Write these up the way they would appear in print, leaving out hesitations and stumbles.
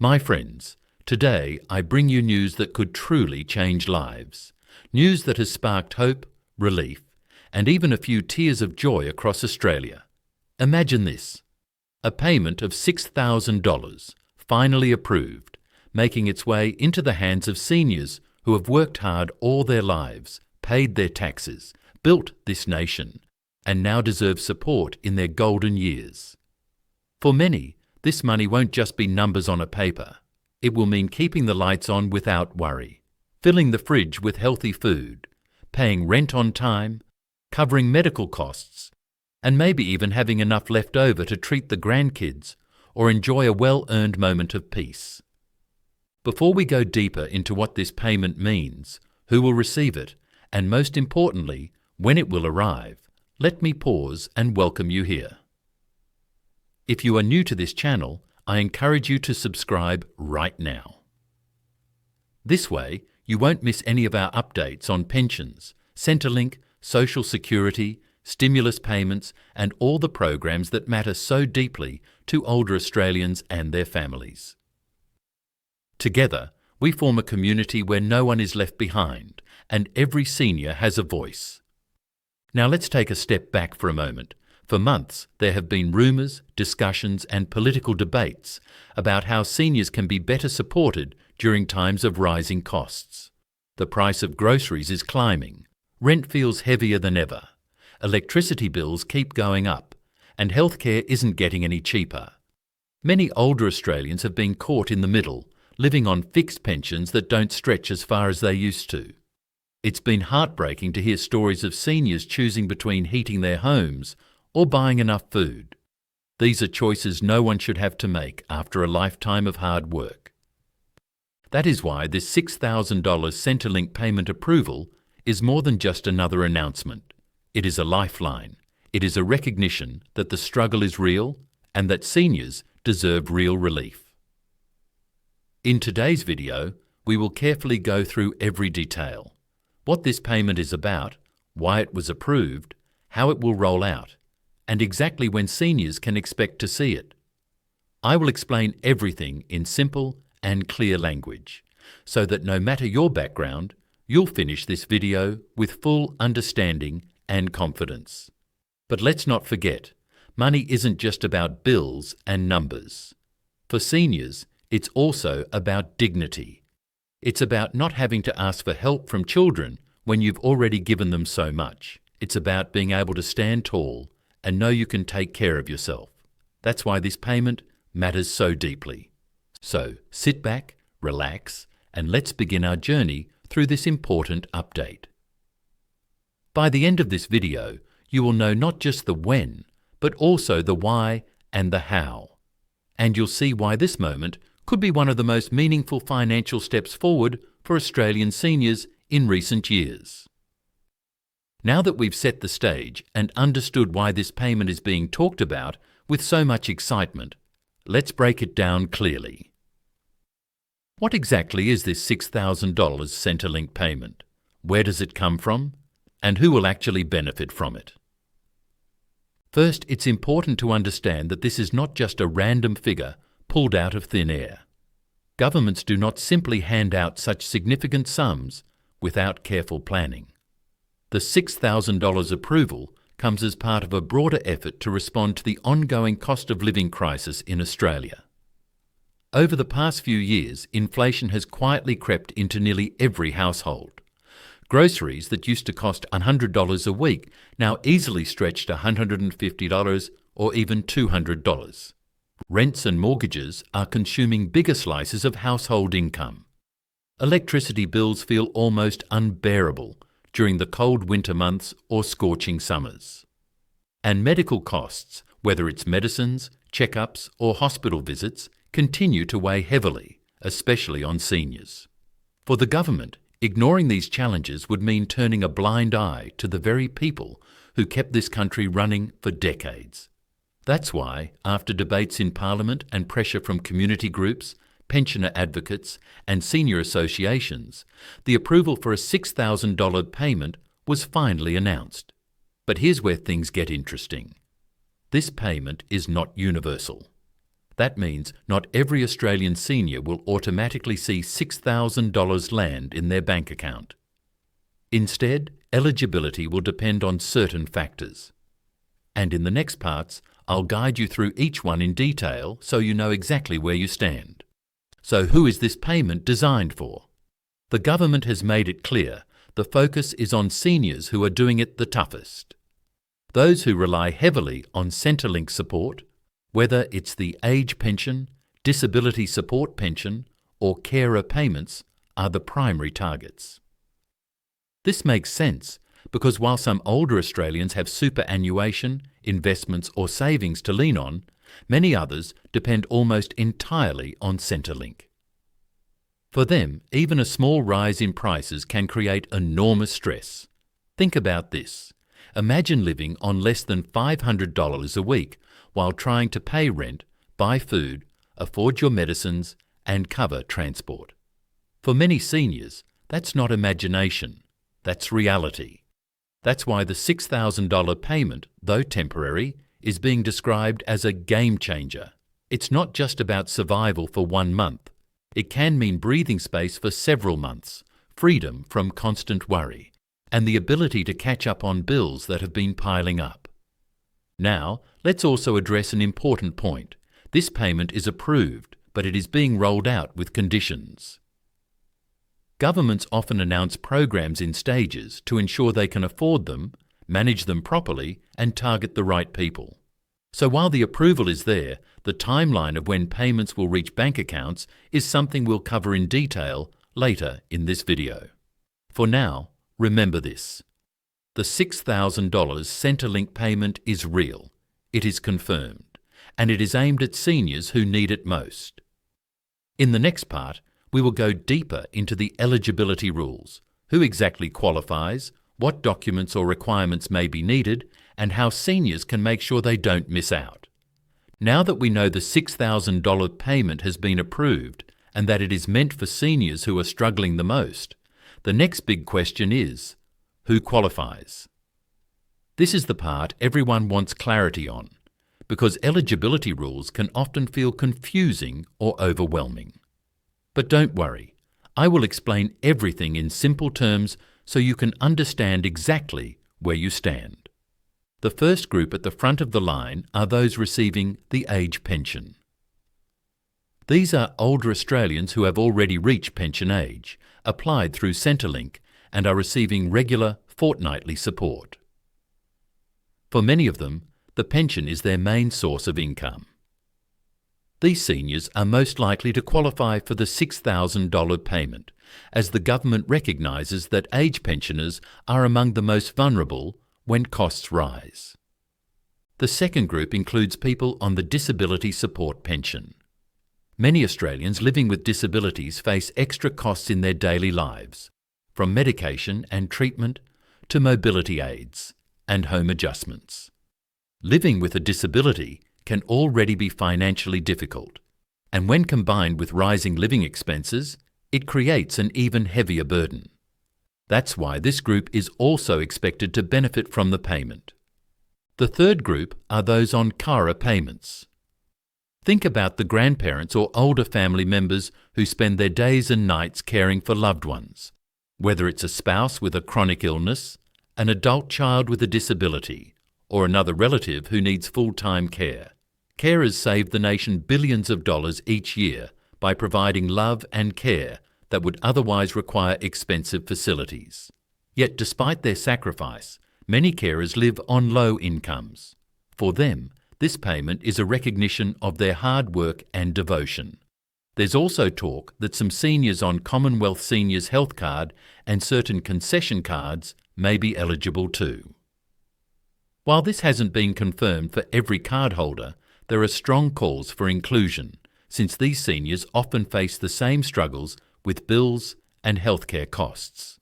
My friends, today I bring you news that could truly change lives. News that has sparked hope, relief, and even a few tears of joy across Australia. Imagine this: a payment of $6,000, finally approved, making its way into the hands of seniors who have worked hard all their lives, paid their taxes, built this nation, and now deserve support in their golden years. For many, this money won't just be numbers on a paper. It will mean keeping the lights on without worry, filling the fridge with healthy food, paying rent on time, covering medical costs, and maybe even having enough left over to treat the grandkids or enjoy a well-earned moment of peace. Before we go deeper into what this payment means, who will receive it, and most importantly, when it will arrive, let me pause and welcome you here. If you are new to this channel, I encourage you to subscribe right now. This way, you won't miss any of our updates on pensions, Centrelink, social security, stimulus payments, and all the programs that matter so deeply to older Australians and their families. Together, we form a community where no one is left behind and every senior has a voice. Now let's take a step back for a moment. For months, there have been rumours, discussions and political debates about how seniors can be better supported during times of rising costs. The price of groceries is climbing, rent feels heavier than ever, electricity bills keep going up, and healthcare isn't getting any cheaper. Many older Australians have been caught in the middle, living on fixed pensions that don't stretch as far as they used to. It's been heartbreaking to hear stories of seniors choosing between heating their homes or buying enough food. These are choices no one should have to make after a lifetime of hard work. That is why this $6,000 Centrelink payment approval is more than just another announcement. It is a lifeline. It is a recognition that the struggle is real and that seniors deserve real relief. In today's video, we will carefully go through every detail: what this payment is about, why it was approved, how it will roll out, and exactly when seniors can expect to see it. I will explain everything in simple and clear language, so that no matter your background, you'll finish this video with full understanding and confidence. But let's not forget, money isn't just about bills and numbers. For seniors, it's also about dignity. It's about not having to ask for help from children when you've already given them so much. It's about being able to stand tall and know you can take care of yourself. That's why this payment matters so deeply. So sit back, relax, and let's begin our journey through this important update. By the end of this video, you will know not just the when, but also the why and the how. And you'll see why this moment could be one of the most meaningful financial steps forward for Australian seniors in recent years. Now that we've set the stage and understood why this payment is being talked about with so much excitement, let's break it down clearly. What exactly is this $6,000 Centrelink payment? Where does it come from? And who will actually benefit from it? First, it's important to understand that this is not just a random figure pulled out of thin air. Governments do not simply hand out such significant sums without careful planning. The $6,000 approval comes as part of a broader effort to respond to the ongoing cost of living crisis in Australia. Over the past few years, inflation has quietly crept into nearly every household. Groceries that used to cost $100 a week now easily stretch to $150 or even $200. Rents and mortgages are consuming bigger slices of household income. Electricity bills feel almost unbearable during the cold winter months or scorching summers. And medical costs, whether it's medicines, checkups or hospital visits, continue to weigh heavily, especially on seniors. For the government, ignoring these challenges would mean turning a blind eye to the very people who kept this country running for decades. That's why, after debates in Parliament and pressure from community groups, pensioner advocates and senior associations, the approval for a $6,000 payment was finally announced. But here's where things get interesting. This payment is not universal. That means not every Australian senior will automatically see $6,000 land in their bank account. Instead, eligibility will depend on certain factors. And in the next parts, I'll guide you through each one in detail so you know exactly where you stand. So who is this payment designed for? The government has made it clear the focus is on seniors who are doing it the toughest. Those who rely heavily on Centrelink support, whether it's the age pension, disability support pension, or carer payments, are the primary targets. This makes sense because while some older Australians have superannuation, investments or savings to lean on, many others depend almost entirely on Centrelink. For them, even a small rise in prices can create enormous stress. Think about this. Imagine living on less than $500 a week while trying to pay rent, buy food, afford your medicines and cover transport. For many seniors, that's not imagination, that's reality. That's why the $6,000 payment, though temporary, is being described as a game changer. It's not just about survival for 1 month. It can mean breathing space for several months, freedom from constant worry, and the ability to catch up on bills that have been piling up. Now, let's also address an important point. This payment is approved, but it is being rolled out with conditions. Governments often announce programs in stages to ensure they can afford them, manage them properly, and target the right people. So while the approval is there, the timeline of when payments will reach bank accounts is something we'll cover in detail later in this video. For now, remember this. The $6,000 Centrelink payment is real. It is confirmed, and it is aimed at seniors who need it most. In the next part, we will go deeper into the eligibility rules, who exactly qualifies, what documents or requirements may be needed, and how seniors can make sure they don't miss out. Now that we know the $6,000 payment has been approved and that it is meant for seniors who are struggling the most, the next big question is, who qualifies? This is the part everyone wants clarity on, because eligibility rules can often feel confusing or overwhelming. But don't worry, I will explain everything in simple terms so you can understand exactly where you stand. The first group at the front of the line are those receiving the age pension. These are older Australians who have already reached pension age, applied through Centrelink, and are receiving regular fortnightly support. For many of them, the pension is their main source of income. These seniors are most likely to qualify for the $6,000 payment, as the government recognises that age pensioners are among the most vulnerable when costs rise. The second group includes people on the disability support pension. Many Australians living with disabilities face extra costs in their daily lives, from medication and treatment to mobility aids and home adjustments. Living with a disability can already be financially difficult, and when combined with rising living expenses, it creates an even heavier burden. That's why this group is also expected to benefit from the payment. The third group are those on carer payments. Think about the grandparents or older family members who spend their days and nights caring for loved ones, whether it's a spouse with a chronic illness, an adult child with a disability, or another relative who needs full-time care. Carers save the nation billions of dollars each year by providing love and care that would otherwise require expensive facilities. Yet despite their sacrifice, many carers live on low incomes. For them, this payment is a recognition of their hard work and devotion. There's also talk that some seniors on Commonwealth Seniors Health Card and certain concession cards may be eligible too. While this hasn't been confirmed for every cardholder, there are strong calls for inclusion, since these seniors often face the same struggles with bills and healthcare costs.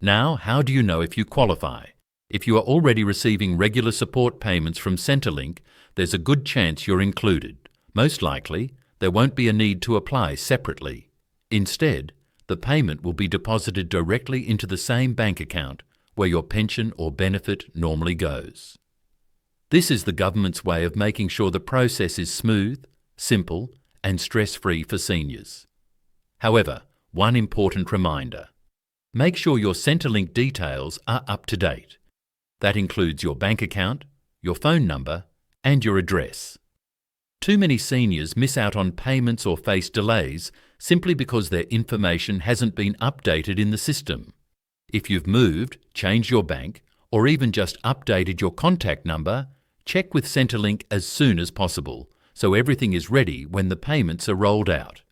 Now, how do you know if you qualify? If you are already receiving regular support payments from Centrelink, there's a good chance you're included. Most likely, there won't be a need to apply separately. Instead, the payment will be deposited directly into the same bank account where your pension or benefit normally goes. This is the government's way of making sure the process is smooth, simple and stress-free for seniors. However, one important reminder. Make sure your Centrelink details are up to date. That includes your bank account, your phone number, and your address. Too many seniors miss out on payments or face delays simply because their information hasn't been updated in the system. If you've moved, changed your bank, or even just updated your contact number, check with Centrelink as soon as possible so everything is ready when the payments are rolled out.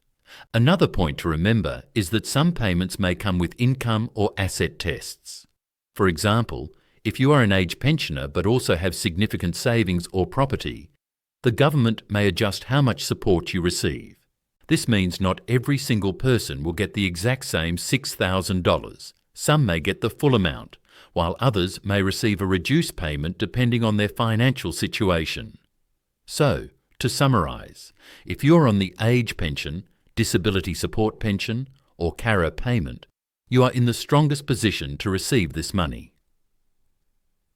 Another point to remember is that some payments may come with income or asset tests. For example, if you are an age pensioner but also have significant savings or property, the government may adjust how much support you receive. This means not every single person will get the exact same $6,000. Some may get the full amount, while others may receive a reduced payment depending on their financial situation. So, to summarise, if you're on the age pension, disability support pension, or carer payment, you are in the strongest position to receive this money.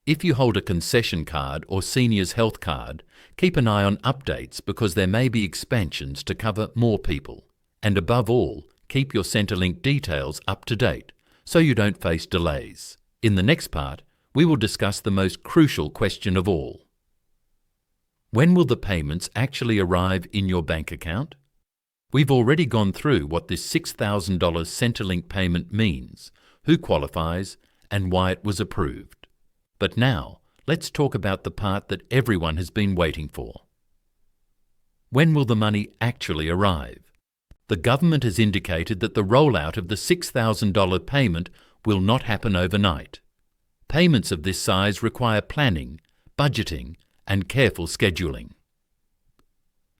If you hold a concession card or seniors health card, keep an eye on updates because there may be expansions to cover more people. And above all, keep your Centrelink details up to date so you don't face delays. In the next part, we will discuss the most crucial question of all. When will the payments actually arrive in your bank account? We've already gone through what this $6,000 Centrelink payment means, who qualifies, and why it was approved. But now, let's talk about the part that everyone has been waiting for. When will the money actually arrive? The government has indicated that the rollout of the $6,000 payment will not happen overnight. Payments of this size require planning, budgeting, and careful scheduling.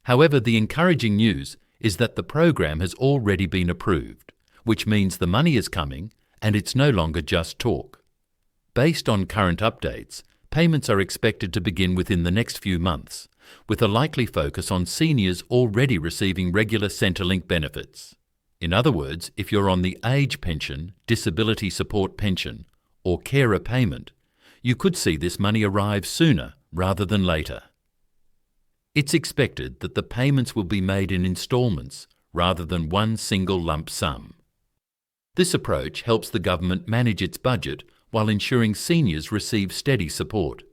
However, the encouraging news is that the program has already been approved, which means the money is coming and it's no longer just talk. Based on current updates, payments are expected to begin within the next few months, with a likely focus on seniors already receiving regular Centrelink benefits. In other words, if you're on the age pension, disability support pension, or carer payment, you could see this money arrive sooner rather than later. It's expected that the payments will be made in instalments rather than one single lump sum. This approach helps the government manage its budget while ensuring seniors receive steady support.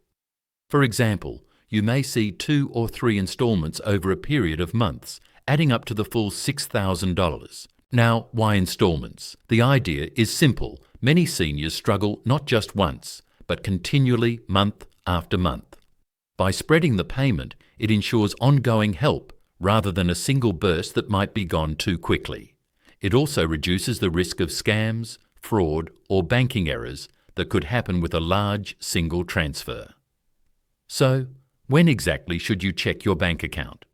For example, you may see 2 or 3 instalments over a period of months, adding up to the full $6,000. Now, why instalments? The idea is simple. Many seniors struggle not just once, but continually month after month. By spreading the payment, it ensures ongoing help rather than a single burst that might be gone too quickly. It also reduces the risk of scams, fraud, or banking errors that could happen with a large single transfer. So, when exactly should you check your bank account?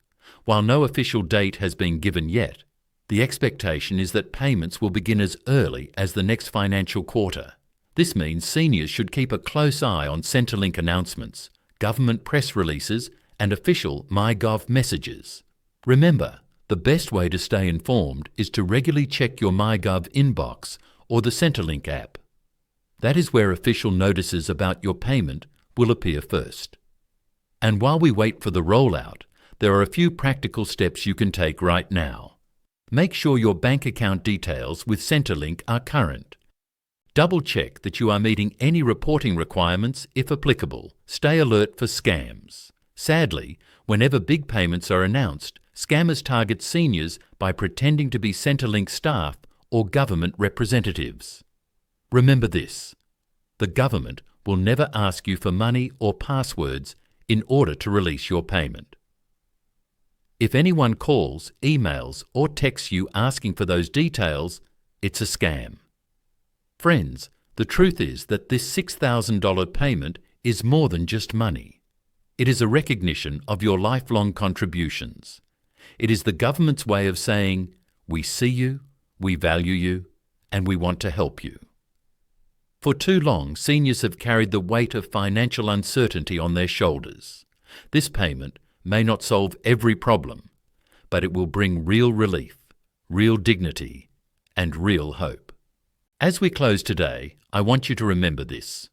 While no official date has been given yet, the expectation is that payments will begin as early as the next financial quarter. This means seniors should keep a close eye on Centrelink announcements, government press releases, and official MyGov messages. Remember, the best way to stay informed is to regularly check your MyGov inbox or the Centrelink app. That is where official notices about your payment will appear first. And while we wait for the rollout, there are a few practical steps you can take right now. Make sure your bank account details with Centrelink are current. Double-check that you are meeting any reporting requirements if applicable. Stay alert for scams. Sadly, whenever big payments are announced, scammers target seniors by pretending to be Centrelink staff or government representatives. Remember this: the government will never ask you for money or passwords in order to release your payment. If anyone calls, emails, or texts you asking for those details, it's a scam. Friends, the truth is that this $6,000 payment is more than just money. It is a recognition of your lifelong contributions. It is the government's way of saying, we see you, we value you, and we want to help you. For too long, seniors have carried the weight of financial uncertainty on their shoulders. This payment may not solve every problem, but it will bring real relief, real dignity, and real hope. As we close today, I want you to remember this.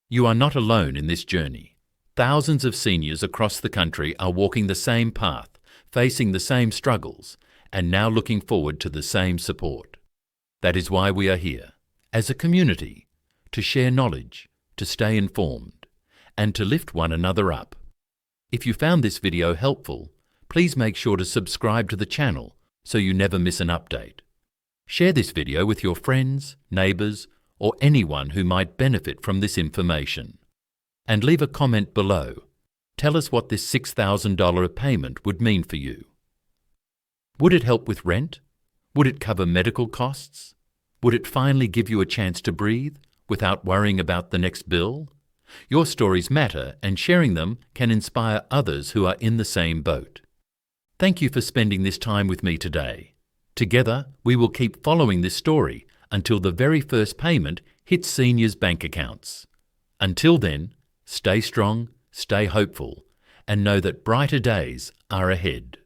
You are not alone in this journey. Thousands of seniors across the country are walking the same path, facing the same struggles, and now looking forward to the same support. That is why we are here, as a community, to share knowledge, to stay informed, and to lift one another up. If you found this video helpful, please make sure to subscribe to the channel so you never miss an update. Share this video with your friends, neighbours, or anyone who might benefit from this information. And leave a comment below. Tell us what this $6,000 payment would mean for you. Would it help with rent? Would it cover medical costs? Would it finally give you a chance to breathe without worrying about the next bill? Your stories matter, and sharing them can inspire others who are in the same boat. Thank you for spending this time with me today. Together, we will keep following this story until the very first payment hits seniors' bank accounts. Until then, stay strong, stay hopeful, and know that brighter days are ahead.